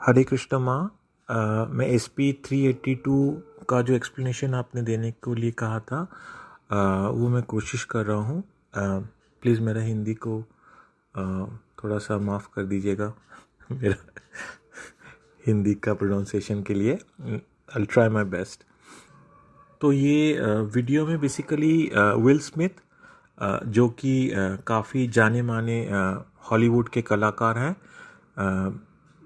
हरे कृष्ण माँ। मैं SP 382 का जो एक्सप्लेनेशन आपने देने के लिए कहा था वो मैं कोशिश कर रहा हूँ। प्लीज़ मेरा हिंदी को थोड़ा सा माफ़ कर दीजिएगा मेरा हिंदी का प्रोनाउंसिएशन के लिए। I try my best. तो ये वीडियो में बेसिकली विल स्मिथ जो कि काफ़ी जाने माने हॉलीवुड के कलाकार हैं,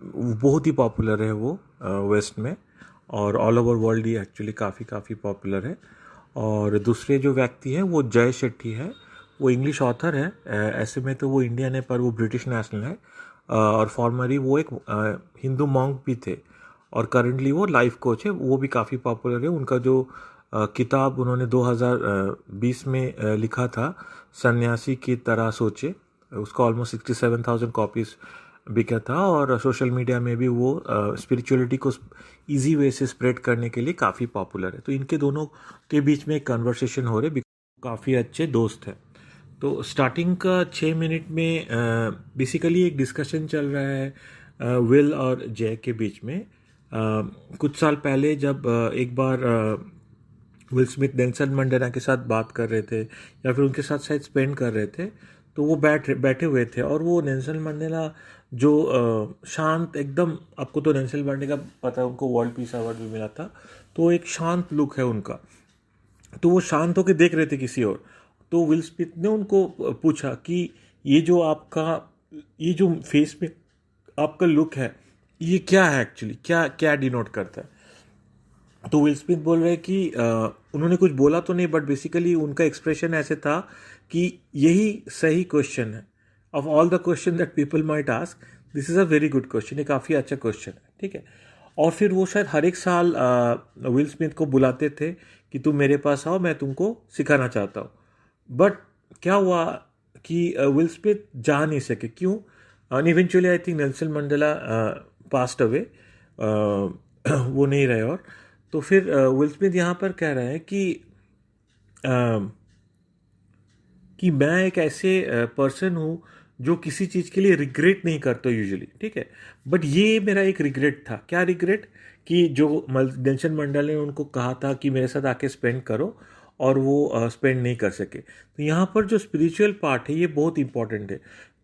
बहुत ही पॉपुलर है वो वेस्ट में, और ऑल ओवर वर्ल्ड ही एक्चुअली काफ़ी पॉपुलर है। और दूसरे जो व्यक्ति हैं वो जय शेट्टी है। वो इंग्लिश ऑथर है, ऐसे में तो वो इंडियन है पर वो ब्रिटिश नेशनल है, और फॉर्मरी वो एक हिंदू मॉन्क भी थे, और करंटली वो लाइफ कोच है। वो भी काफ़ी पॉपुलर है। उनका जो किताब उन्होंने 2020 में लिखा था, सन्यासी की तरह सोचे, उसका ऑलमोस्ट 67,000 कॉपीज़ बिका था, और सोशल मीडिया में भी वो स्पिरिचुअलिटी को इजी वे से स्प्रेड करने के लिए काफ़ी पॉपुलर है। तो इनके दोनों के बीच में एक कन्वर्सेशन हो रही, काफ़ी अच्छे दोस्त हैं। तो स्टार्टिंग का 6 मिनट में बेसिकली एक डिस्कशन चल रहा है विल और जय के बीच में। कुछ साल पहले जब एक बार विल स्मिथ नेल्सन मंडेला के साथ बात कर रहे थे, या फिर उनके साथ शायद स्पेंड कर रहे थे, तो वो बैठे हुए थे, और वो नेल्सन मंडेला जो शांत एकदम, आपको तो नेल्सन मंडेला का पता है, उनको वर्ल्ड पीस अवार्ड भी मिला था, तो एक शांत लुक है उनका। तो वो शांत होकर देख रहे थे किसी और। तो विल स्मिथ ने उनको पूछा कि ये जो फेस में आपका लुक है, ये क्या है एक्चुअली, क्या क्या डिनोट करता है। तो विल स्मिथ बोल रहे कि उन्होंने कुछ बोला तो नहीं, बट बेसिकली उनका एक्सप्रेशन ऐसे था कि यही सही क्वेश्चन है। Of all the question that people might ask, this is a very good question, ये काफ़ी अच्छा क्वेश्चन है, ठीक है। और फिर वो शायद हर एक साल विल स्मिथ को बुलाते थे कि तुम मेरे पास आओ, मैं तुमको सिखाना चाहता हूँ। बट क्या हुआ कि विल स्मिथ जा नहीं सके। क्यों? Eventually I think Nelson Mandela passed away, वो नहीं रहे। और तो फिर विल स्मिथ यहाँ पर कह रहे हैं कि मैं एक ऐसे पर्सन हूँ जो किसी चीज़ के लिए रिग्रेट नहीं करता यूजुअली, ठीक है। बट ये मेरा एक रिग्रेट था। क्या रिग्रेट? कि जो नेल्सन मंडेला ने उनको कहा था कि मेरे साथ आके स्पेंड करो, और वो स्पेंड नहीं कर सके। तो यहाँ पर जो स्पिरिचुअल पार्ट है ये बहुत इंपॉर्टेंट है।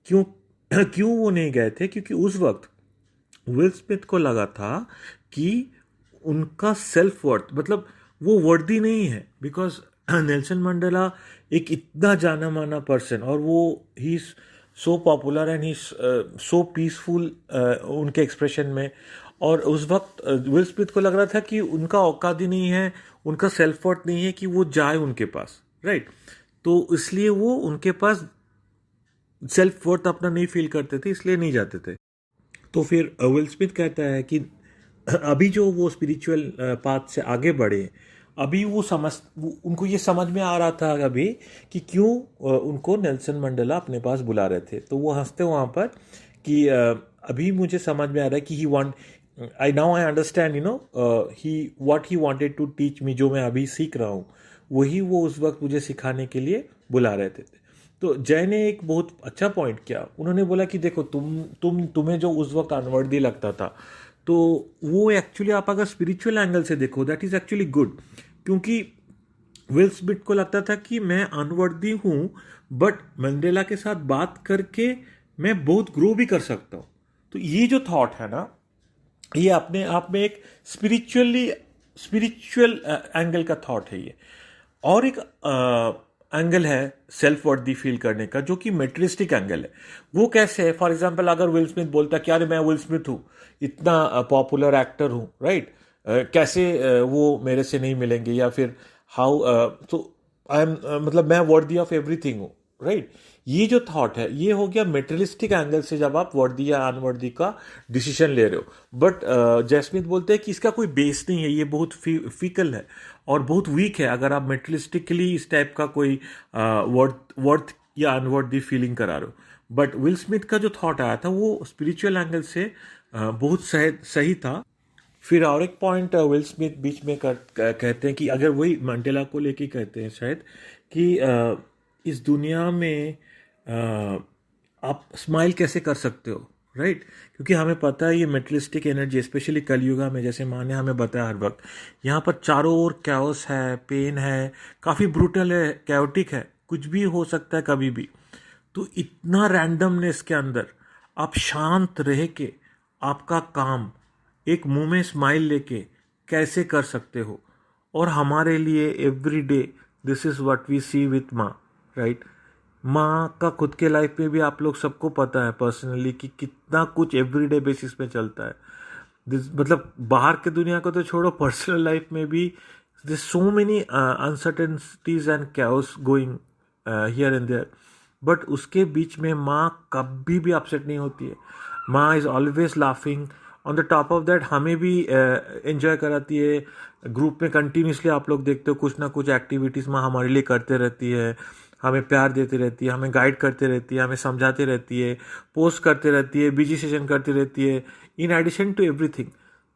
क्यों क्यों वो नहीं गए थे? क्योंकि उस वक्त विल स्मिथ को लगा था कि उनका सेल्फ वर्थ, मतलब वो वर्दी नहीं है, बिकॉज नेल्सन मंडेला एक इतना जाना माना पर्सन, और वो he so popular and he so peaceful उनके एक्सप्रेशन में। और उस वक्त विल स्मिथ को लग रहा था कि उनका औकात ही नहीं है, उनका सेल्फ वर्थ नहीं है कि वो जाए उनके पास, राइट। तो इसलिए वो उनके पास सेल्फ वर्थ अपना नहीं फील करते थे, इसलिए नहीं जाते थे। तो फिर विल स्मिथ कहता है कि अभी जो वो स्पिरिचुअल पाथ से आगे बढ़े, अभी उनको ये समझ में आ रहा था अभी कि क्यों उनको नेल्सन मंडेला अपने पास बुला रहे थे। तो वो हंसते वहाँ पर कि अभी मुझे समझ में आ रहा है कि I understand, he what he wanted to teach me, जो मैं अभी सीख रहा हूँ वही वो उस वक्त मुझे सिखाने के लिए बुला रहे थे। तो जय ने एक बहुत अच्छा पॉइंट किया। उन्होंने बोला कि देखो, तुम्हें जो उस वक्त अनवर्दी लगता था, तो वो एक्चुअली आप अगर स्पिरिचुअल एंगल से देखो, दैट इज एक्चुअली गुड। क्योंकि विल स्मिथ को लगता था कि मैं अनवर्दी हूं, बट मंडेला के साथ बात करके मैं बहुत ग्रो भी कर सकता हूं। तो ये जो थॉट है ना, ये अपने आप में एक स्पिरिचुअल एंगल का थॉट है ये। और एक एंगल है सेल्फ वर्दी फील करने का, जो कि मेटेरियलिस्टिक एंगल है। वो कैसे है? फॉर एग्जांपल, अगर विल स्मिथ बोलता कि अरे मैं विल स्मिथ हूँ, इतना पॉपुलर एक्टर हूँ, राइट, कैसे वो मेरे से नहीं मिलेंगे, या फिर हाउ, तो आई एम, मतलब मैं वर्दी ऑफ एवरीथिंग हूँ, राइट। ये जो थॉट है ये हो गया मेटेरियलिस्टिक एंगल से, जब आप वर्दी या अनवर्दी का डिसीजन ले रहे हो। बट जयस्मिथ बोलते हैं कि इसका कोई बेस नहीं है, ये बहुत फीकल है और बहुत वीक है, अगर आप मेटेरियलिस्टिकली इस टाइप का कोई वर्थ या अनवर्दी फीलिंग करा रहे हो। बट विल स्मिथ का जो थॉट आया था वो स्पिरिचुअल एंगल से बहुत सही था। फिर और एक पॉइंट विल स्मिथ बीच में कहते हैं कि अगर वही मंडेला को लेके कहते हैं शायद कि इस दुनिया में आप स्माइल कैसे कर सकते हो, राइट क्योंकि हमें पता है ये मेटलिस्टिक एनर्जी स्पेशली कलयुगा में, जैसे माँ ने हमें बताया हर वक्त, यहाँ पर चारों ओर कैओस है, पेन है, काफ़ी ब्रूटल है, कैओटिक है, कुछ भी हो सकता है कभी भी। तो इतना रैंडमनेस के अंदर आप शांत रह के आपका काम एक मुंह में स्माइल लेके कैसे कर सकते हो। और हमारे लिए every day this is what we see with Maa, right. माँ का खुद के लाइफ में भी आप लोग सबको पता है पर्सनली कि कितना कुछ एवरीडे बेसिस पे चलता है। मतलब बाहर के दुनिया को तो छोड़ो, पर्सनल लाइफ में भी this so many uncertainties and chaos going here and there, but उसके बीच में माँ कभी भी अपसेट नहीं होती है। माँ is always laughing. On the top of that हमें भी एंजॉय कराती है। ग्रुप में कंटिन्यूसली आप लोग देखते हो कुछ ना कुछ एक्टिविटीज़ माँ हमारे लिए करते रहती है, हमें प्यार देती रहती है, हमें गाइड करती रहती है, हमें समझाती रहती है, पोस्ट करती रहती है, बीजी सेशन करती रहती है, इन एडिशन टू एवरीथिंग।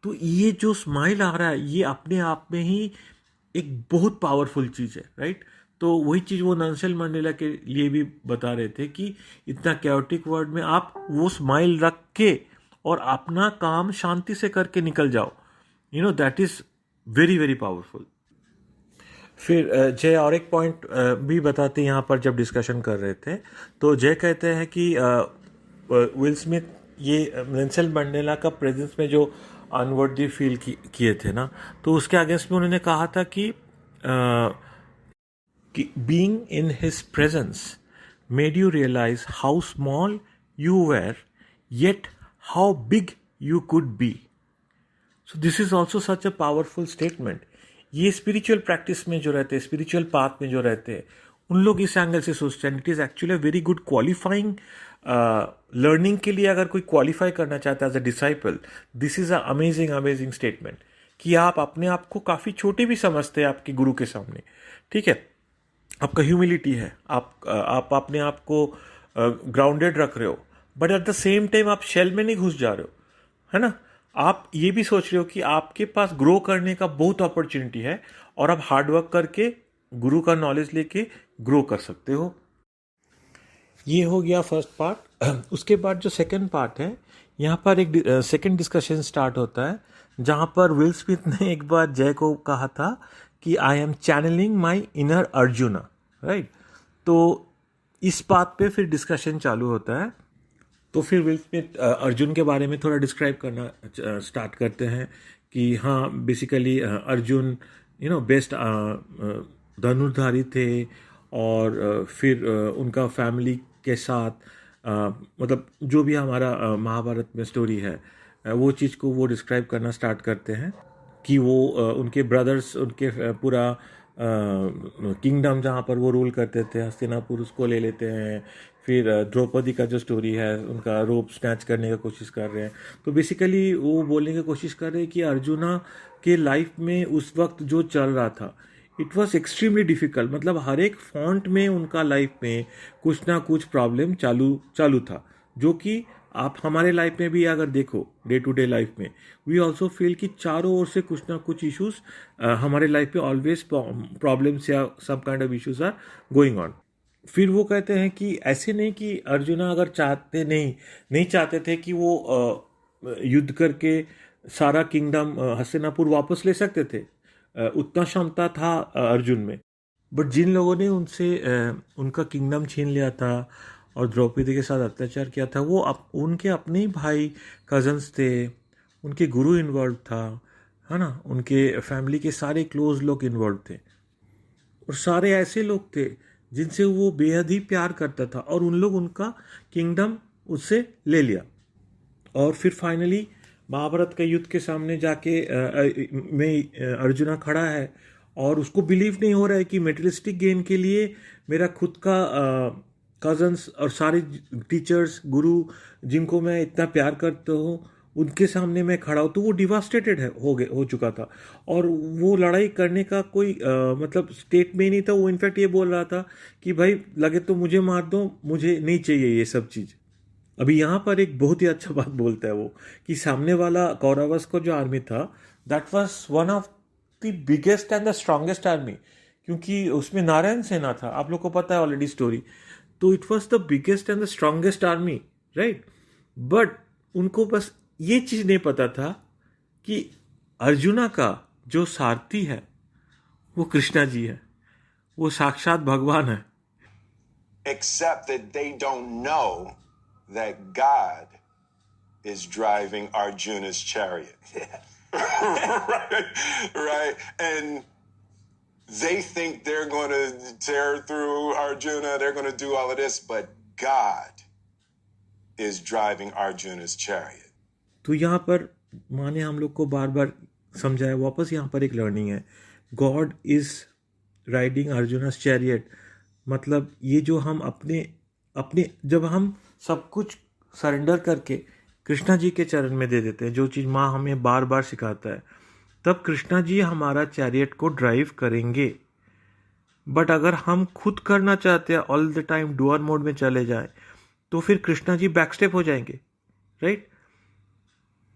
तो ये जो स्माइल आ रहा है ये अपने आप में ही एक बहुत पावरफुल चीज़ है, राइट। तो वही चीज़ वो नेल्सन मंडेला के लिए भी बता रहे थे कि इतना कैओटिक वर्ल्ड में आप वो स्माइल रख के और अपना काम शांति से करके निकल जाओ, you know that is very very powerful. फिर जय और एक पॉइंट भी बताते यहाँ पर जब डिस्कशन कर रहे थे, तो जय कहते हैं कि विल स्मिथ ये नेल्सन मंडेला का प्रेजेंस में जो अनवर्दी फील किए थे ना, तो उसके अगेंस्ट में उन्होंने कहा था कि being in his presence made you realise how small you were yet how big you could be. So this is also such a powerful statement. ये स्पिरिचुअल प्रैक्टिस में जो रहते हैं, स्पिरिचुअल पाथ में जो रहते हैं, उन लोग इस एंगल से सोचते हैं। It is actually very good qualifying learning के लिए अगर कोई क्वालिफाई करना चाहता है as a disciple, this is a amazing amazing statement कि आप अपने आप को काफ़ी छोटे भी समझते हैं आपके गुरु के सामने, ठीक है। आपका ह्यूमिलिटी है, आप अपने आप को ग्राउंडेड रख रहे हो, but at the same time आप शेल में नहीं घुस जा रहे हो, है ना। आप ये भी सोच रहे हो कि आपके पास ग्रो करने का बहुत अपॉर्चुनिटी है और आप हार्डवर्क करके गुरु का नॉलेज लेके ग्रो कर सकते हो। ये हो गया फर्स्ट पार्ट। उसके बाद जो सेकंड पार्ट है, यहाँ पर एक सेकंड डिस्कशन स्टार्ट होता है जहाँ पर विल स्मिथ ने एक बार जय को कहा था कि I am channelling my inner Arjuna, right. तो इस बात पे फिर डिस्कशन चालू होता है। तो फिर विल स्मिथ अर्जुन के बारे में थोड़ा डिस्क्राइब करना स्टार्ट करते हैं कि हाँ बेसिकली अर्जुन बेस्ट धनुर्धारी थे, और फिर उनका फैमिली के साथ मतलब जो भी हमारा महाभारत में स्टोरी है वो चीज़ को वो डिस्क्राइब करना स्टार्ट करते हैं कि वो उनके ब्रदर्स, उनके पूरा किंगडम जहाँ पर वो रूल करते थे, हस्तिनापुर, उसको ले लेते हैं। फिर द्रौपदी का जो स्टोरी है, उनका रोप स्नैच करने की कोशिश कर रहे हैं। तो बेसिकली वो बोलने की कोशिश कर रहे हैं कि अर्जुना के लाइफ में उस वक्त जो चल रहा था इट वॉज एक्सट्रीमली डिफ़िकल्ट। मतलब हर एक फॉन्ट में उनका लाइफ में कुछ ना कुछ प्रॉब्लम चालू था, जो कि आप हमारे लाइफ में भी अगर देखो डे टू डे लाइफ में वी ऑल्सो फील कि चारों ओर से कुछ ना कुछ इश्यूज हमारे लाइफ में ऑलवेज प्रॉब्लम्स या some kind of issues are going on. फिर वो कहते हैं कि ऐसे नहीं कि अर्जुना अगर नहीं चाहते थे कि वो युद्ध करके सारा किंगडम हस्तिनापुर वापस ले सकते थे, उतना क्षमता था अर्जुन में। बट जिन लोगों ने उनसे उनका किंगडम छीन लिया था और द्रौपदी के साथ अत्याचार किया था, वो उनके अपने ही भाई कजन्स थे, उनके गुरु इन्वॉल्व था, है ना, उनके फैमिली के सारे क्लोज लोग इन्वॉल्व थे, और सारे ऐसे लोग थे जिनसे वो बेहद ही प्यार करता था, और उन लोग उनका किंगडम उससे ले लिया। और फिर फाइनली महाभारत के युद्ध के सामने जाके में अर्जुना खड़ा है और उसको बिलीव नहीं हो रहा है कि मेटेरियलिस्टिक गेन के लिए मेरा खुद का कजन्स और सारे टीचर्स, गुरु जिनको मैं इतना प्यार करता हूँ, उनके सामने मैं खड़ा हूँ। तो वो डिवास्टेटेड हो चुका था, और वो लड़ाई करने का कोई मतलब स्टेट में ही नहीं था। वो इनफैक्ट ये बोल रहा था कि भाई लगे तो मुझे मार दो, मुझे नहीं चाहिए ये सब चीज़। अभी यहाँ पर एक बहुत ही अच्छा बात बोलता है वो कि सामने वाला कौरवस को जो आर्मी था that was one of the biggest and the strongest army, क्योंकि उसमें नारायण सेना था, आप लोग को पता है ऑलरेडी स्टोरी। तो it was the biggest and the strongest army, right. But उनको बस ये चीज नहीं पता था कि अर्जुना का जो सारथी है वो कृष्णा जी है, वो साक्षात भगवान है। Except that they don't know that God is driving Arjuna's chariot. right. And they think they're going to tear through Arjuna, they're going to do all of this, but God is driving Arjuna's chariot. तो यहाँ पर माँ ने हम लोग को बार बार समझाया, वापस यहाँ पर एक लर्निंग है, गॉड इज राइडिंग अर्जुनस चैरियट। मतलब ये जो हम अपने अपने जब हम सब कुछ सरेंडर करके कृष्णा जी के चरण में दे देते हैं, जो चीज़ माँ हमें बार बार सिखाता है, तब कृष्णा जी हमारा चैरियट को ड्राइव करेंगे। बट अगर हम खुद करना चाहते हैं, all the time doer mode में चले जाए, तो फिर कृष्णा जी बैकस्टेप हो जाएंगे, राइट।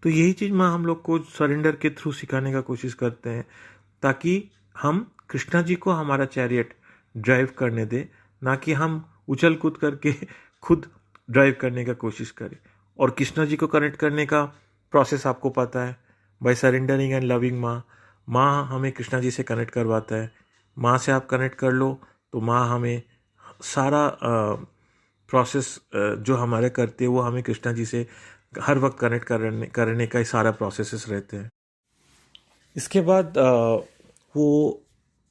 तो यही चीज़ माँ हम लोग को सरेंडर के थ्रू सिखाने का कोशिश करते हैं, ताकि हम कृष्णा जी को हमारा चैरियट ड्राइव करने दें, ना कि हम उछल कूद करके खुद ड्राइव करने का कोशिश करें। और कृष्णा जी को कनेक्ट करने का प्रोसेस आपको पता है, बाय सरेंडरिंग एंड लविंग माँ हमें कृष्णा जी से कनेक्ट करवाता है। माँ से आप कनेक्ट कर लो तो माँ हमें सारा प्रोसेस जो हमारे करते हैं वो हमें कृष्णा जी से हर वक्त कनेक्ट करने का ही सारा प्रोसेसेस रहते हैं। इसके बाद वो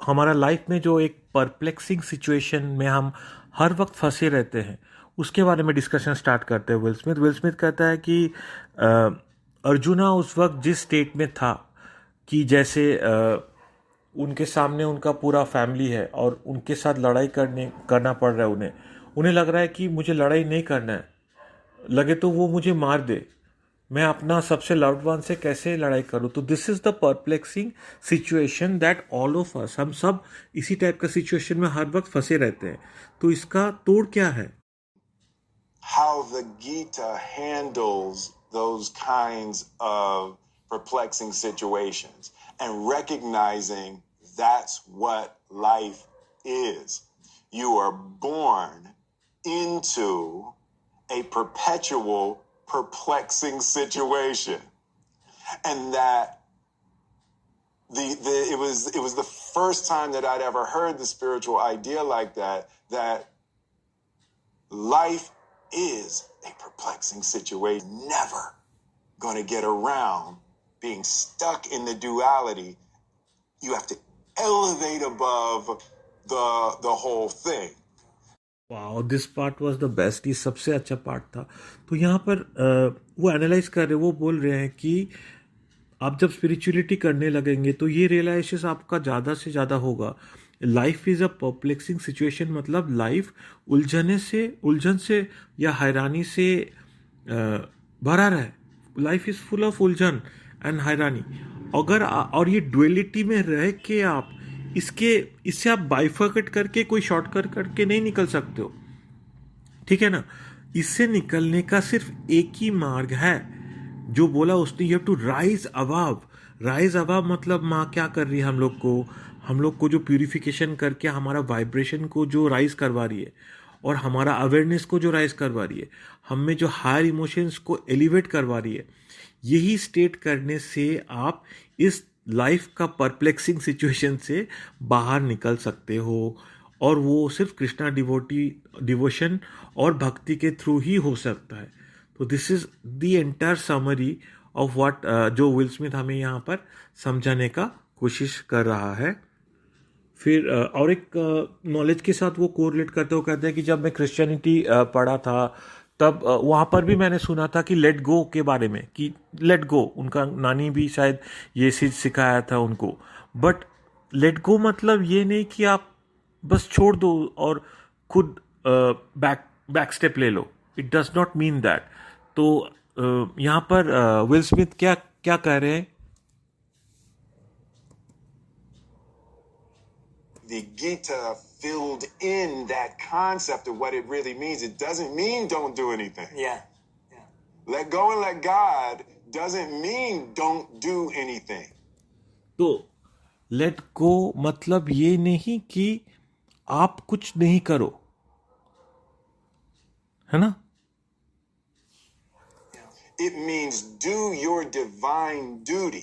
हमारा लाइफ में जो एक परप्लेक्सिंग सिचुएशन में हम हर वक्त फंसे रहते हैं, उसके बारे में डिस्कशन स्टार्ट करते हैं विल स्मिथ कहता है कि अर्जुना उस वक्त जिस स्टेट में था कि जैसे उनके सामने उनका पूरा फैमिली है और उनके साथ लड़ाई करना पड़ रहा है, उन्हें लग रहा है कि मुझे लड़ाई नहीं करना है, लगे तो वो मुझे मार दे, मैं अपना सबसे लव्ड वन से कैसे लड़ाई करूं। तो this is the perplexing situation that all of us, हम सब इसी टाइप का सिचुएशन में हर वक्त फंसे रहते हैं। तो इसका तोड़ क्या है? How the Gita handles those kinds of perplexing situations and recognizing that's what life is. You are born into a perpetual perplexing situation, and that it was the first time that I'd ever heard the spiritual idea like that life is a perplexing situation. Never going to get around being stuck in the duality. You have to elevate above the whole thing. Wow, this part was the best, ये सबसे अच्छा part था। तो यहाँ पर वो analyse कर रहे, वो बोल रहे हैं कि आप जब स्पिरिचुअलिटी करने लगेंगे तो ये रियलाइजेशन आपका ज़्यादा से ज़्यादा होगा। Life is a perplexing situation, मतलब लाइफ उलझन से या हैरानी से भरा रहा है। लाइफ इज़ फुल ऑफ उलझन एंड हैरानी। और ये डुअलिटी में रह के आप इससे आप बाइफर्केट करके कोई शॉर्टकट करके नहीं निकल सकते हो, ठीक है ना। इससे निकलने का सिर्फ एक ही मार्ग है, जो बोला उसने, you have to rise above. मतलब माँ क्या कर रही है, हम लोग को जो प्यूरिफिकेशन करके हमारा वाइब्रेशन को जो राइज करवा रही है और हमारा अवेयरनेस को जो राइज करवा रही है, हम में जो हायर इमोशंस को एलिवेट करवा रही है, यही स्टेट करने से आप इस लाइफ का परप्लेक्सिंग सिचुएशन से बाहर निकल सकते हो। और वो सिर्फ कृष्णा डिवोशन और भक्ति के थ्रू ही हो सकता है। तो this is the entire summary of what जो विल स्मिथ हमें यहाँ पर समझाने का कोशिश कर रहा है। फिर और एक नॉलेज के साथ वो कोरिलेट करते हुए कहते हैं कि जब मैं क्रिश्चियनिटी पढ़ा था, तब वहाँ पर भी मैंने सुना था कि लेट गो के बारे में, कि लेट गो, उनका नानी भी शायद ये चीज़ सिखाया था उनको। बट लेट गो मतलब ये नहीं कि आप बस छोड़ दो और खुद बैक स्टेप ले लो, it does not mean that. तो यहाँ पर विल स्मिथ क्या कह रहे हैं? The Gita filled in that concept of what it really means. It doesn't mean don't do anything. Yeah. Let go and let God doesn't mean don't do anything. तो let go मतलब ये नहीं कि आप कुछ नहीं करो, है ना। It means do your divine duty.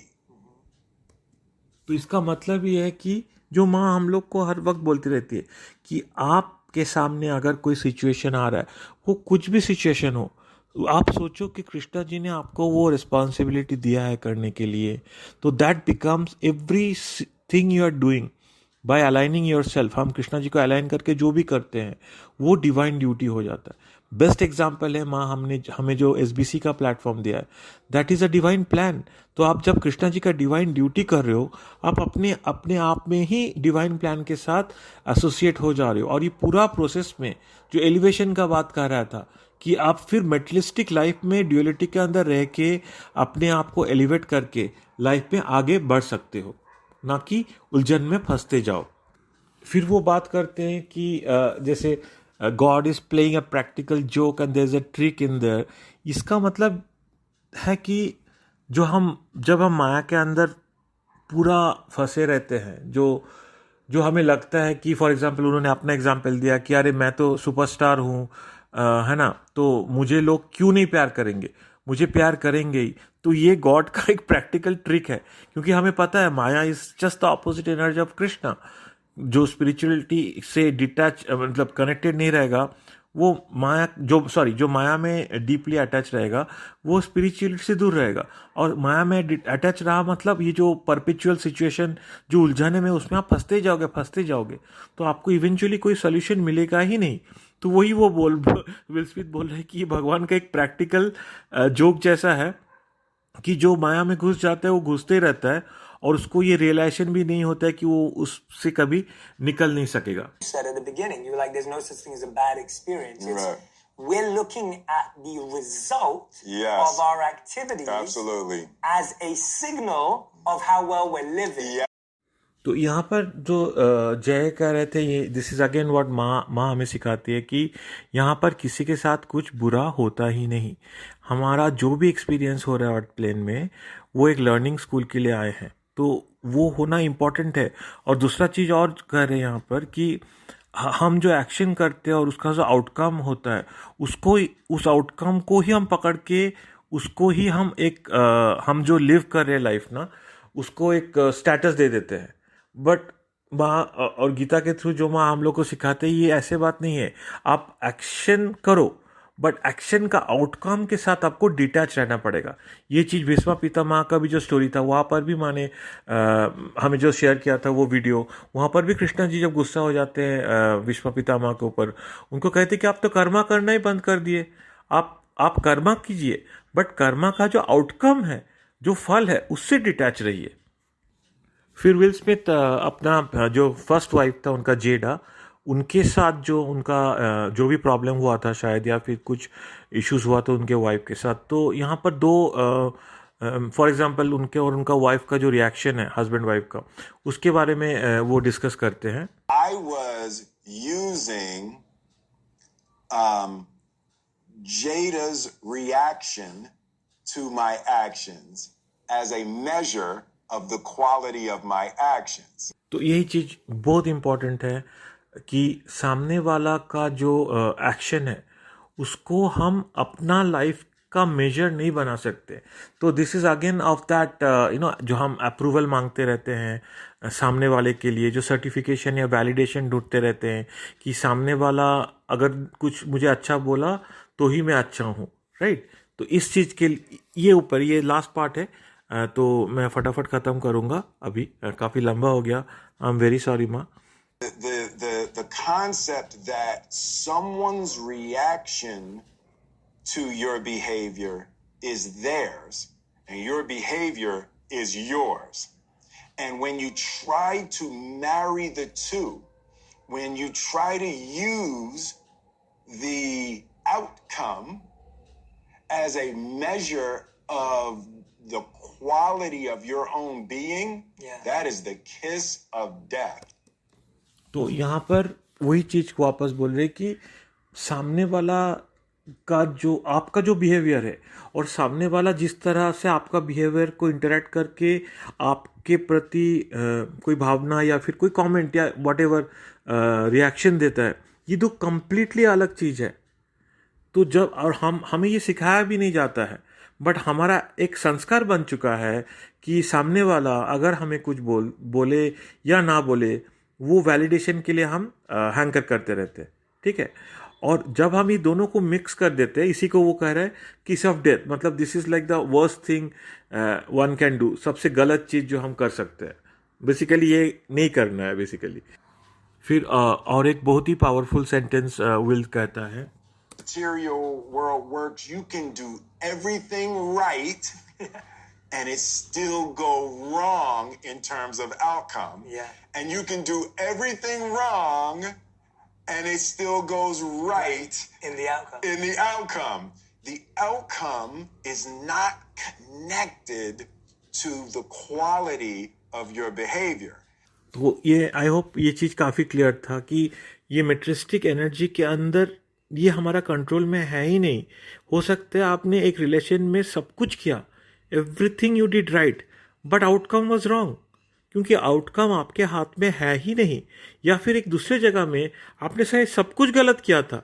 तो इसका मतलब ये है कि जो माँ हम लोग को हर वक्त बोलती रहती है कि आपके सामने अगर कोई सिचुएशन आ रहा है, वो कुछ भी सिचुएशन हो, आप सोचो कि कृष्णा जी ने आपको वो रिस्पॉन्सिबिलिटी दिया है करने के लिए, तो that becomes everything you are doing by aligning yourself. हम कृष्णा जी को अलाइन करके जो भी करते हैं वो डिवाइन ड्यूटी हो जाता है। बेस्ट एग्जाम्पल है माँ हमें जो एसबीसी का प्लेटफॉर्म दिया है, that is a divine plan. तो आप जब कृष्णा जी का डिवाइन ड्यूटी कर रहे हो, आप अपने अपने आप में ही डिवाइन प्लान के साथ एसोसिएट हो जा रहे हो। और ये पूरा प्रोसेस में जो एलिवेशन का बात कर रहा था कि आप फिर मेटलिस्टिक लाइफ में ड्यूअलिटी के अंदर रह के अपने आप को एलिवेट करके लाइफ में आगे बढ़ सकते हो, ना कि उलझन में फंसते जाओ। फिर वो बात करते हैं कि जैसे God is playing a practical joke and there is a trick in there. इसका मतलब है कि जब हम माया के अंदर पूरा फंसे रहते हैं, जो जो हमें लगता है कि फॉर एग्जांपल उन्होंने अपना एग्जांपल दिया कि अरे मैं तो सुपरस्टार हूँ, है ना, तो मुझे लोग क्यों नहीं प्यार करेंगे, मुझे प्यार करेंगे ही। तो ये गॉड का एक प्रैक्टिकल ट्रिक है, क्योंकि हमें पता है Maya is just the opposite energy of Krishna. जो स्पिरिचुअलिटी से डिटैच मतलब कनेक्टेड नहीं रहेगा, वो जो माया में डीपली अटैच रहेगा, वो स्पिरिचुअलिटी से दूर रहेगा। और माया में अटैच रहा मतलब ये जो परपेचुअल सिचुएशन, जो उलझाने में, उसमें आप फंसते जाओगे, तो आपको इवेंचुअली कोई सोल्यूशन मिलेगा ही नहीं। तो वही वो विल स्मिथ बोल रहे हैं कि ये भगवान का एक प्रैक्टिकल जोक जैसा है कि जो माया में घुस जाता है वो घुसते ही रहता है, और उसको ये रियलाइजेशन भी नहीं होता है कि वो उससे कभी निकल नहीं सकेगा। Said at the beginning, you were like, there's no such thing as a bad experience. Right. We're looking at the result Yes. of our activities Absolutely. as a signal of how well we're living. Yeah. तो यहाँ पर जो जय कह रहे थे, ये this is again what माँ हमें सिखाती है कि यहाँ पर किसी के साथ कुछ बुरा होता ही नहीं। हमारा जो भी एक्सपीरियंस हो रहा है आर्ट प्लेन में, वो एक लर्निंग स्कूल के लिए आए हैं, तो वो होना इम्पॉर्टेंट है। और दूसरा चीज़ और कह रहे हैं यहाँ पर कि हम जो एक्शन करते हैं और उसका जो आउटकम होता है, उस आउटकम को ही हम पकड़ के उसको ही हम जो लिव कर रहे हैं लाइफ ना, उसको एक स्टेटस दे देते हैं। बट माँ और गीता के थ्रू जो माँ हम लोग को सिखाते हैं, ये ऐसे बात नहीं है। आप एक्शन करो, बट एक्शन का आउटकम के साथ आपको डिटैच रहना पड़ेगा। ये चीज़ भीष्मा पितामह का भी जो स्टोरी था, वहाँ पर भी माँ ने हमें जो शेयर किया था वो वीडियो, वहाँ पर भी कृष्णा जी जब गुस्सा हो जाते हैं भीष्मा पितामह के ऊपर, उनको कहते कि आप तो कर्मा करना ही बंद कर दिए, आप कर्मा कीजिए, बट कर्मा का जो आउटकम है, जो फल है, उससे डिटैच रहिए। फिर विल स्मिथ अपना जो फर्स्ट वाइफ था उनका जेडा, उनके साथ जो उनका जो भी प्रॉब्लम हुआ था शायद, या फिर कुछ इश्यूज हुआ था उनके वाइफ के साथ, तो यहाँ पर दो फॉर एग्जांपल उनके और उनका वाइफ का जो रिएक्शन है हस्बैंड वाइफ का, उसके बारे में वो डिस्कस करते हैं। I was using Jada's reaction to my actions as a measure of the quality of my actions. तो यही चीज़ बहुत इम्पोर्टेंट है कि सामने वाला का जो एक्शन है, उसको हम अपना लाइफ का मेजर नहीं बना सकते। तो this is again of that जो हम अप्रूवल मांगते रहते हैं सामने वाले के लिए, जो सर्टिफिकेशन या वैलिडेशन ढूंढते रहते हैं कि सामने वाला अगर कुछ मुझे अच्छा बोला तो ही मैं अच्छा हूँ, राइट। तो इस चीज़ के ये लास्ट पार्ट है, तो मैं फटाफट ख़त्म करूँगा, अभी काफ़ी लंबा हो गया। आई एम वेरी सॉरी माँ। The concept that someone's reaction to your behavior is theirs and your behavior is yours. And when you try to marry the two, when you try to use the outcome as a measure of the quality of your own being, that is the kiss of death. तो यहाँ पर वही चीज़ वापस बोल रहे कि सामने वाला का जो आपका जो बिहेवियर है, और सामने वाला जिस तरह से आपका बिहेवियर को इंटरेक्ट करके आपके प्रति कोई भावना या फिर कोई कमेंट या व्हाटएवर रिएक्शन देता है, ये दो कम्प्लीटली अलग चीज़ है। तो जब और हमें ये सिखाया भी नहीं जाता है, बट हमारा एक संस्कार बन चुका है कि सामने वाला अगर हमें कुछ बोले या ना बोले, वो वैलिडेशन के लिए हम हैंकर करते रहते हैं, ठीक है। और जब हम ये दोनों को मिक्स कर देते हैं, इसी को वो कह रहे हैं किस ऑफ डेथ, मतलब this is like the worst thing one can do, सबसे गलत चीज जो हम कर सकते हैं, बेसिकली ये नहीं करना है बेसिकली। फिर और एक बहुत ही पावरफुल सेंटेंस विल कहता है, material world works, you can do everything right and it still go wrong in terms of outcome. Yeah. And you can do everything wrong and it still goes right In the outcome. in the outcome. The outcome is not connected to the quality of your behavior. तो ये I hope ये चीज़ काफ़ी clear था कि ये मेट्रिस्टिक energy के अंदर ये हमारा कंट्रोल में है ही नहीं। हो सकता है आपने एक रिलेशन में सब कुछ किया, everything you did right, but outcome was wrong, क्योंकि आउटकम आपके हाथ में है ही नहीं। या फिर एक दूसरे जगह में आपने शायद सब कुछ गलत किया था,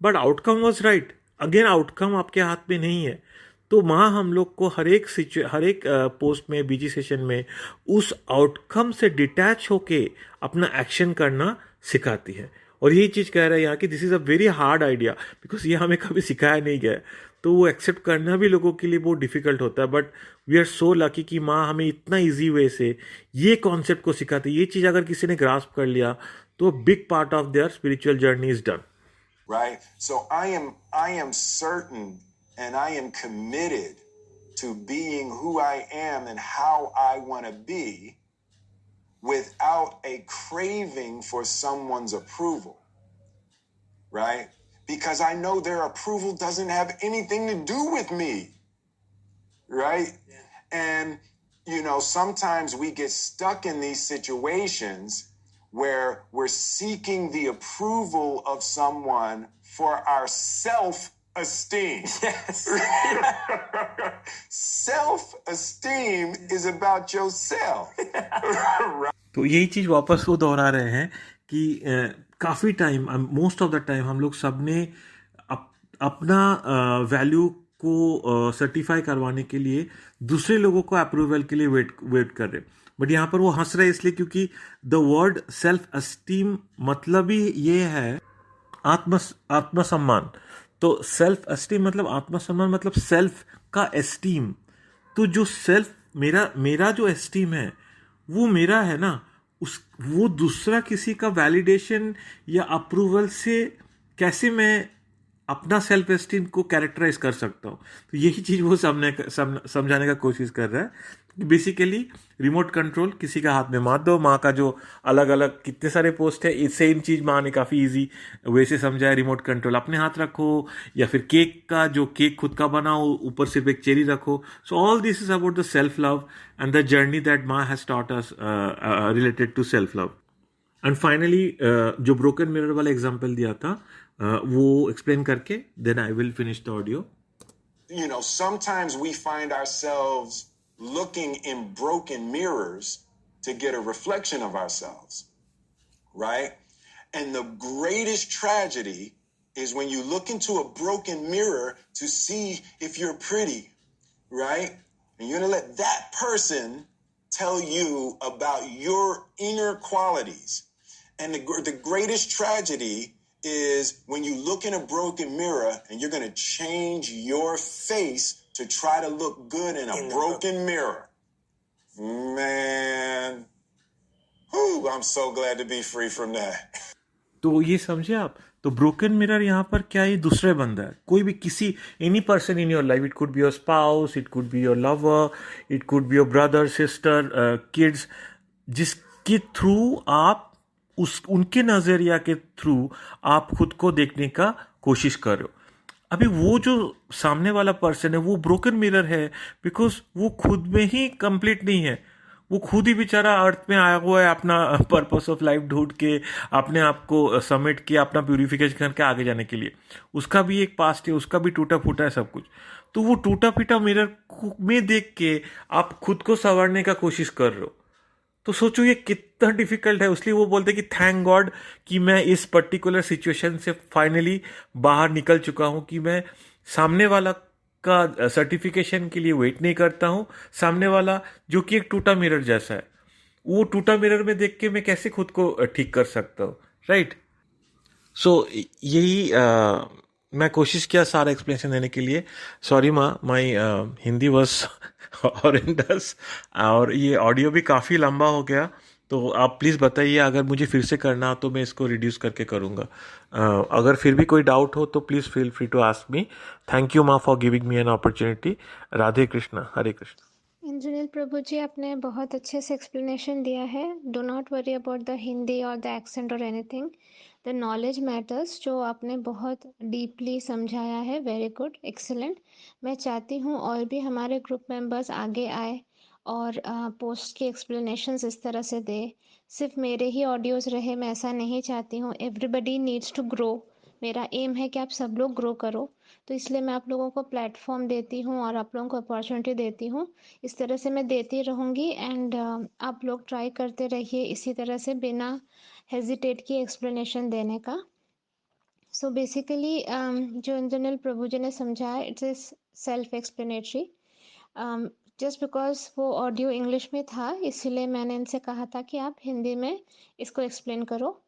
but outcome was right, again outcome आपके हाथ में नहीं है। तो माँ हम लोग को हर एक पोस्ट में, बीजी सेशन में उस आउटकम से डिटैच होके अपना एक्शन करना सिखाती है। और यही चीज़ कह रहा है यहाँ कि this is a very hard idea, because ये हमें कभी सिखाया नहीं गया, तो वो एक्सेप्ट करना भी लोगों के लिए बहुत डिफिकल्ट होता है। But we are so lucky कि माँ हमें इतना ईजी वे से ये कॉन्सेप्ट को सिखाती है। ये चीज़ अगर किसी ने ग्रास्प कर लिया तो big part of their spiritual journey is done. Right? So I am certain and I am committed to being who I am and how I want to be without a craving for someone's approval. Right? Because I know their approval doesn't have anything to do with me. Right? Yeah. And, you know, sometimes we get stuck in these situations where we're seeking the approval of someone for our self-esteem. Yes. Self-esteem is about yourself. तो यही चीज़ वापस वो दोहरा रहे हैं कि काफ़ी time, most of the time हम लोग सब ने अपना वैल्यू को सर्टिफाई करवाने के लिए दूसरे लोगों को अप्रूवल के लिए वेट कर रहे। बट यहाँ पर वो हंस रहे इसलिए क्योंकि द वर्ड सेल्फ एस्टीम मतलब ही ये है आत्मसम्मान। तो सेल्फ एस्टीम मतलब आत्मसम्मान, मतलब सेल्फ का एस्टीम। तो जो सेल्फ मेरा जो एस्टीम है वो मेरा है ना, वो दूसरा किसी का वैलिडेशन या अप्रूवल से कैसे मैं अपना सेल्फ एस्टीम को कैरेक्टराइज कर सकता हूँ। तो यही चीज़ वो समझाने का कोशिश कर रहा है। बेसिकली रिमोट कंट्रोल किसी का हाथ में मत दो। माँ का जो अलग अलग कितने सारे पोस्ट है, सेम चीज़ माँ ने काफ़ी इजी वे से समझा है। रिमोट कंट्रोल अपने हाथ रखो, या फिर केक खुद का बनाओ, ऊपर सिर्फ एक चेरी रखो। So all this is about the self love and the journey that माँ has taught us related to self love. And finally जो ब्रोकन मिरर वाला एग्जाम्पल दिया था वो एक्सप्लेन करके then I will finish the audio. You know, sometimes we find ourselves looking in broken mirrors to get a reflection of ourselves, right? And the greatest tragedy is when you look into a broken mirror to see if you're pretty, right? And you're going to let that person tell you about your inner qualities. And the greatest tragedy is when you look in a broken mirror and you're going to change your face to try to look good in a broken mirror. Man, I'm so glad to be free from that. तो ये समझे आप, तो broken mirror यहाँ पर क्या है, दूसरे बंदा है, कोई भी किसी any person in your life. It could be your spouse, it could be your lover, it could be your brother, sister, kids, जिसके थ्रू आप उनके नजरिया के थ्रू आप खुद को देखने का कोशिश कर रहे हो। अभी वो जो सामने वाला पर्सन है वो ब्रोकन मिरर है, बिकॉज वो खुद में ही कंप्लीट नहीं है। वो खुद ही बेचारा अर्थ में आया हुआ है अपना पर्पस ऑफ लाइफ ढूंढ के, अपने आप को समिट किया, अपना प्यूरिफिकेशन करके आगे जाने के लिए। उसका भी एक पास्ट है, उसका भी टूटा फूटा है सब कुछ। तो वो टूटा फूटा मिरर में देख के आप खुद को संवारने का कोशिश कर रहे हो। तो सोचो ये कितना डिफिकल्ट है। इसलिए वो बोलते कि थैंक गॉड कि मैं इस पर्टिकुलर सिचुएशन से फाइनली बाहर निकल चुका हूं, कि मैं सामने वाला का सर्टिफिकेशन के लिए वेट नहीं करता हूँ। सामने वाला जो कि एक टूटा मिरर जैसा है, वो टूटा मिरर में देख के मैं कैसे खुद को ठीक कर सकता हूँ, राइट। सो यही मैं कोशिश किया सारा एक्सप्लेनेशन देने के लिए। सॉरी माँ, माई हिंदी वॉज हॉरेंडस, और ये ऑडियो भी काफ़ी लंबा हो गया, तो आप प्लीज़ बताइए, अगर मुझे फिर से करना हो तो मैं इसको रिड्यूस करके करूँगा। अगर फिर भी कोई डाउट हो तो please feel free to ask me. Thank you माँ for giving me an opportunity. Radhe Krishna, Hare Krishna. Indraneel Prabhu ji, आपने बहुत अच्छे से एक्सप्लेनेशन दिया है। Do not worry about the Hindi और द एक्सेंट और एनीथिंग, द नॉलेज मैटर्स। जो आपने बहुत डीपली समझाया है, वेरी गुड, एक्सीलेंट। मैं चाहती हूँ और भी हमारे ग्रुप मेंबर्स आगे आए और पोस्ट की एक्सप्लेनेशंस इस तरह से दे। सिर्फ मेरे ही ऑडियोज़ रहे, मैं ऐसा नहीं चाहती हूँ। Everybody needs to grow. मेरा एम है कि आप सब लोग ग्रो करो, तो इसलिए मैं आप लोगों को प्लेटफॉर्म देती हूँ और आप लोगों को अपॉर्चुनिटी देती हूँ। इस तरह से मैं देती रहूँगी एंड आप लोग ट्राई करते रहिए इसी तरह से बिना हेजिटेट किए एक्सप्लेनेशन देने का। सो बेसिकली जो इंद्रनील प्रभु जी ने समझाया, it's is self explanatory. Just because वो ऑडियो इंग्लिश में था, इसीलिए मैंने इनसे कहा था कि आप हिंदी में इसको एक्सप्लेन करो।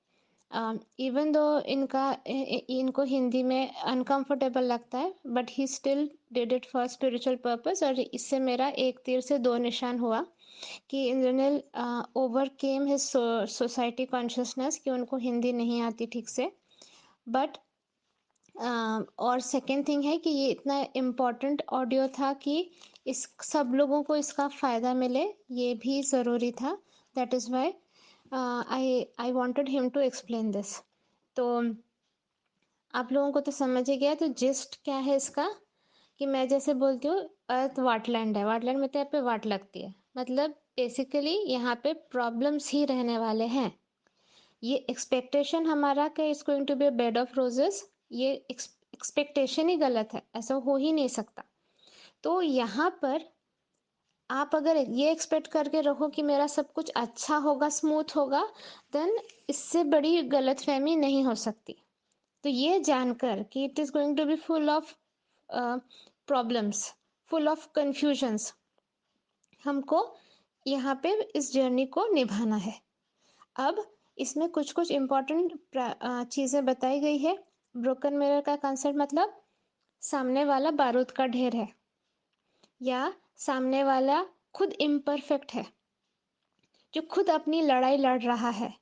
इवन दो इनको हिंदी में अनकंफर्टेबल लगता है, but he still did it for spiritual purpose. और इससे मेरा एक तीर से दो निशान हुआ कि Indraneel overcame his society consciousness कि उनको हिंदी नहीं आती ठीक से। बट और सेकेंड थिंग है कि ये इतना इम्पोर्टेंट ऑडियो था कि इस सब लोगों को इसका फ़ायदा मिले, ये भी ज़रूरी था। That is why I wanted him to explain this. तो आप लोगों को तो समझ ही गया। तो जिस्ट क्या है इसका, कि मैं जैसे बोलती हूँ अर्थ वाटलैंड है, वाटलैंड मतलब यहाँ पे वाट लगती है, मतलब बेसिकली यहाँ पे प्रॉब्लम्स ही रहने वाले हैं। ये एक्सपेक्टेशन हमारा कि it's going to be a bed of roses, ये एक्सपेक्टेशन ही गलत है, ऐसा हो ही नहीं सकता। तो यहाँ पर आप अगर ये एक्सपेक्ट करके रखो कि मेरा सब कुछ अच्छा होगा, स्मूथ होगा, देन इससे बड़ी गलतफहमी नहीं हो सकती। तो ये जानकर कि it is going to be full of problems, full of confusions, हमको यहाँ पे इस जर्नी को निभाना है। अब इसमें कुछ कुछ इम्पोर्टेंट चीज़ें बताई गई है। ब्रोकन मिरर का कंसेप्ट मतलब सामने वाला बारूद का ढेर है, या सामने वाला खुद इम्परफेक्ट है, जो खुद अपनी लड़ाई लड़ रहा है।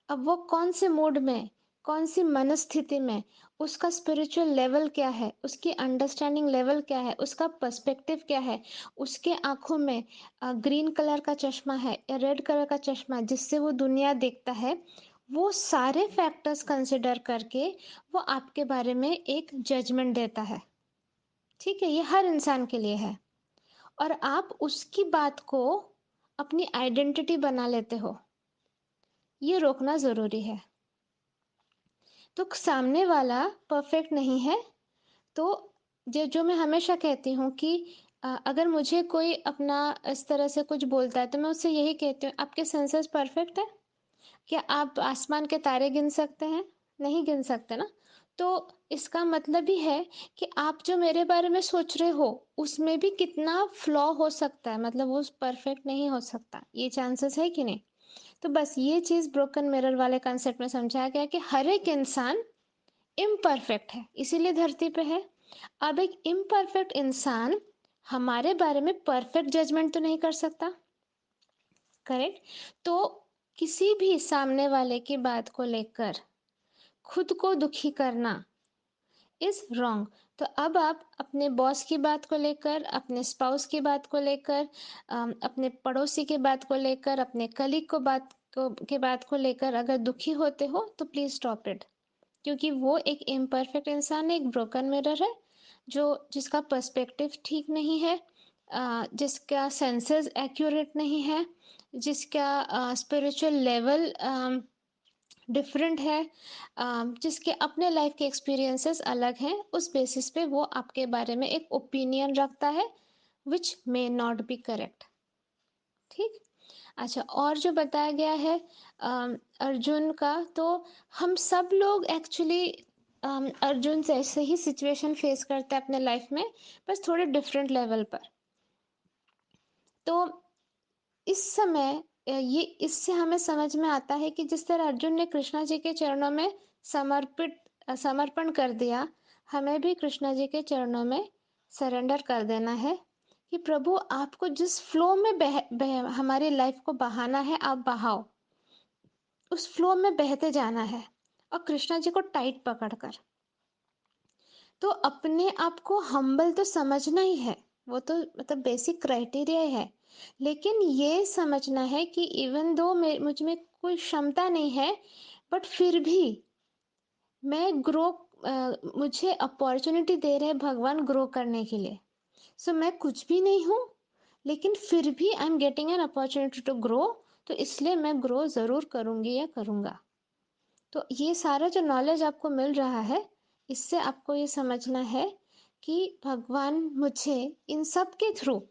अब वो कौन से मूड में, कौन सी मनस्थिति में, उसका स्पिरिचुअल लेवल क्या है, उसकी अंडरस्टैंडिंग लेवल क्या है, उसका पर्सपेक्टिव क्या है, उसके आंखों में ग्रीन कलर का चश्मा है या रेड कलर का चश्मा है जिससे वो दुनिया देखता है, वो सारे फैक्टर्स कंसिडर करके वो आपके बारे में एक जजमेंट देता है। ठीक है, ये हर इंसान के लिए है और आप उसकी बात को अपनी आइडेंटिटी बना लेते हो, ये रोकना ज़रूरी है। तो सामने वाला परफेक्ट नहीं है, तो जो मैं हमेशा कहती हूँ कि अगर मुझे कोई अपना इस तरह से कुछ बोलता है तो मैं उससे यही कहती हूँ, आपके सेंसेस परफेक्ट है क्या? आप आसमान के तारे गिन सकते हैं? नहीं गिन सकते ना। तो इसका मतलब ही है कि आप जो मेरे बारे में सोच रहे हो उसमें भी कितना फ्लॉ हो सकता है, मतलब वो परफेक्ट नहीं हो सकता, ये चांसेस है कि नहीं। तो बस ये चीज़ ब्रोकन मिरर वाले कंसेप्ट में समझाया गया कि हर एक इंसान इम्परफेक्ट है, इसीलिए धरती पे है। अब एक इम्परफेक्ट इंसान हमारे बारे में परफेक्ट जजमेंट तो नहीं कर सकता, करेक्ट। तो किसी भी सामने वाले की बात को लेकर खुद को दुखी करना इज रॉन्ग। तो अब आप अपने बॉस की बात को लेकर, अपने स्पाउस की बात को लेकर, अपने पड़ोसी की बात को लेकर, अपने कलीग के बात को लेकर अगर दुखी होते हो तो प्लीज स्टॉप इट, क्योंकि वो एक इम्परफेक्ट इंसान है, एक ब्रोकन मिरर है, जो जिसका पर्सपेक्टिव ठीक नहीं है, जिसका सेंसेस एक्यूरेट नहीं है, जिसका स्पिरिचुअल लेवल डिफरेंट है, जिसके अपने लाइफ के एक्सपीरियंसेस अलग हैं, उस बेसिस पे वो आपके बारे में एक ओपिनियन रखता है विच मे नॉट बी करेक्ट। ठीक। अच्छा, और जो बताया गया है अर्जुन का, तो हम सब लोग एक्चुअली अर्जुन से ऐसे ही सिचुएशन फेस करते हैं अपने लाइफ में, बस थोड़े डिफरेंट लेवल पर। तो इस समय ये इससे हमें समझ में आता है कि जिस तरह अर्जुन ने कृष्णा जी के चरणों में समर्पण कर दिया, हमें भी कृष्णा जी के चरणों में सरेंडर कर देना है कि प्रभु आपको जिस फ्लो में हमारी लाइफ को बहाना है, आप बहाओ, उस फ्लो में बहते जाना है, और कृष्णा जी को टाइट पकड़कर। तो अपने आप को हम्बल तो समझना ही है, वो तो मतलब बेसिक क्राइटेरिया है, लेकिन ये समझना है कि इवन दो मुझ में कोई क्षमता नहीं है, बट फिर भी मैं मुझे अपॉर्चुनिटी दे रहे हैं भगवान ग्रो करने के लिए। सो मैं कुछ भी नहीं हूँ, लेकिन फिर भी I am getting an opportunity to grow, तो इसलिए मैं ग्रो ज़रूर करूँगी या करूँगा। तो ये सारा जो नॉलेज आपको मिल रहा है, इससे आपको ये समझना है कि भगवान मुझे इन सब के थ्रू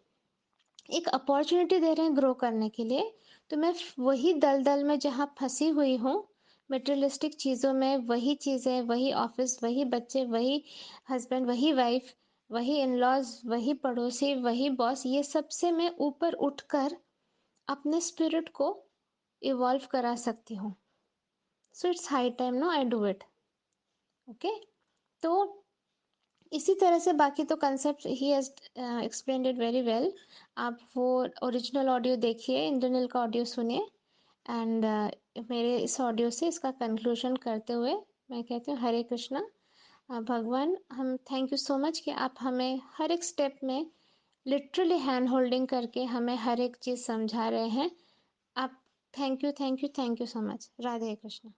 एक अपॉर्चुनिटी दे रहे हैं ग्रो करने के लिए। तो मैं वही दलदल में जहाँ फंसी हुई हूँ, मटेरियलिस्टिक चीज़ों में, वही चीज़ें, वही ऑफिस, वही बच्चे, वही हस्बैंड, वही वाइफ, वही इन लॉज, वही पड़ोसी, वही बॉस, ये सब से मैं ऊपर उठकर अपने स्पिरिट को इवॉल्व करा सकती हूँ। So it's high time no I do it. Okay, तो इसी तरह से बाकी तो कंसेप्ट ही has explained it very well. आप वो ओरिजिनल ऑडियो देखिए, इंद्रनील का ऑडियो सुनिए, एंड मेरे इस ऑडियो से इसका कंक्लूजन करते हुए मैं कहती हूँ हरे कृष्णा। भगवान, हम थैंक यू सो मच कि आप हमें हर एक स्टेप में लिटरली हैंड होल्डिंग करके हमें हर एक चीज़ समझा रहे हैं। आप thank you, thank you, thank you so much. Radhe Krishna.